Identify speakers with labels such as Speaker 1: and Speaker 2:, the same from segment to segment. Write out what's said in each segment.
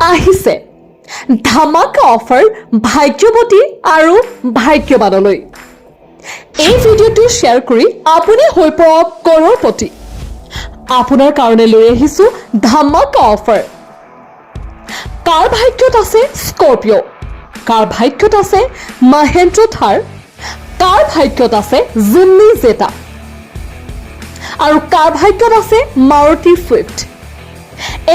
Speaker 1: আহিছে ধামাকা অফাৰ ভাগ্যৱতী আৰু ভাগ্যৱানলৈ। এই ভিডিঅ'টো শ্বেয়াৰ কৰি আপুনি হৈ পৰক কৰ'ৰপতি। আপোনাৰ কাৰণে লৈ আহিছোঁ ধামাকা অফাৰ। কাৰ ভাগ্যত আছে স্কৰপিঅ', কাৰ ভাগ্যত আছে মহেন্দ্ৰ থাৰ, কাৰ ভাগ্যত আছে জিমনি জেটা আৰু কাৰ ভাগ্যত আছে মাৰুতি ছুইফ্ট।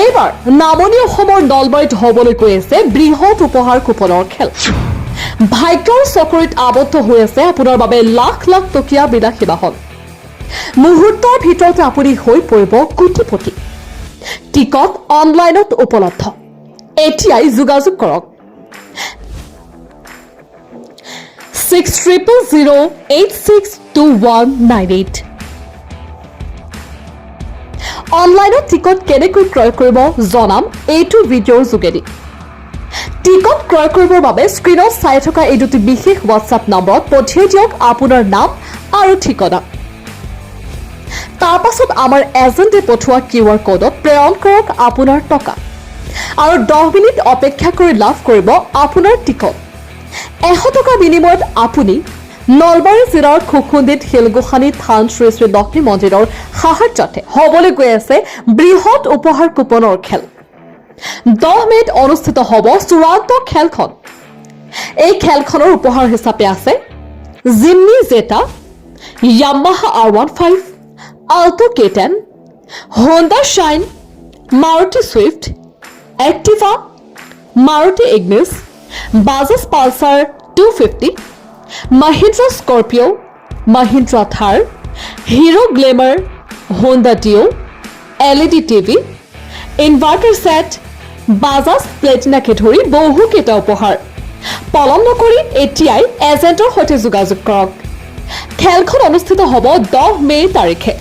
Speaker 1: এইবাৰ নামনি অসমৰ নলবাৰীত হ'বলৈ গৈ আছে বৃহৎ উপহাৰ কুপনৰ খেল। ভাগ্যৰ চকৰিত আবদ্ধ হৈ আছে আপোনাৰ বাবে লাখ লাখ টকীয়া বিলাসী বাহন। মুহূৰ্তৰ ভিতৰতে আপুনি হৈ পৰিব কোটিপতি। টিকট অনলাইনত উপলব্ধ। এতিয়াই যোগাযোগ কৰক 6000862198। অনলাইনত টিকট কেনেকৈ ক্ৰয় কৰিব জনাম এইটো ভিডিঅ'ৰ যোগেদি। টিকট ক্ৰয় কৰিবৰ বাবে স্ক্ৰীনত চাই থকা এই দুটি বিশেষ হোৱাটছআপ নম্বৰত পঠিয়াই দিয়ক আপোনাৰ নাম আৰু ঠিকনা। তাৰ পাছত আমাৰ এজেণ্টে পঠোৱা QR কোডত প্ৰেৰণ কৰক আপোনাৰ টকা আৰু 10 মিনিট অপেক্ষা কৰি লাভ কৰিব আপোনাৰ টিকট। 100 টকা বিনিময়ত আপুনি নলবাৰী জিলাৰ খুখুন্দিত শিলগোসানী থান শ্ৰী শ্ৰী লক্ষ্মী মন্দিৰৰ সাহায্যতে হ'বলৈ গৈ আছে বৃহৎ উপহাৰ কুপনৰ খেল। 10 মিনিট অনুষ্ঠিত হ'ব চূড়ান্ত খেলখন। এই খেলখনৰ উপহাৰ হিচাপে আছে Jimny Zeta, Yamaha R15, Alto K10, Honda Shine, Maruti Swift, Activa, Maruti Ignis, Bajaj Pulsar 250, Mahindra Scorpio', Mahindra Thar, Hero Glamour, Honda Dio', LED TV, inverter set, Bajaj প্লেটিনাকে ধৰি বহুকেইটা উপহাৰ। পলম নকৰি এতিয়াই এজেণ্টৰ সৈতে যোগাযোগ কৰক। খেলখন অনুষ্ঠিত হ'ব 10 মে' তাৰিখে।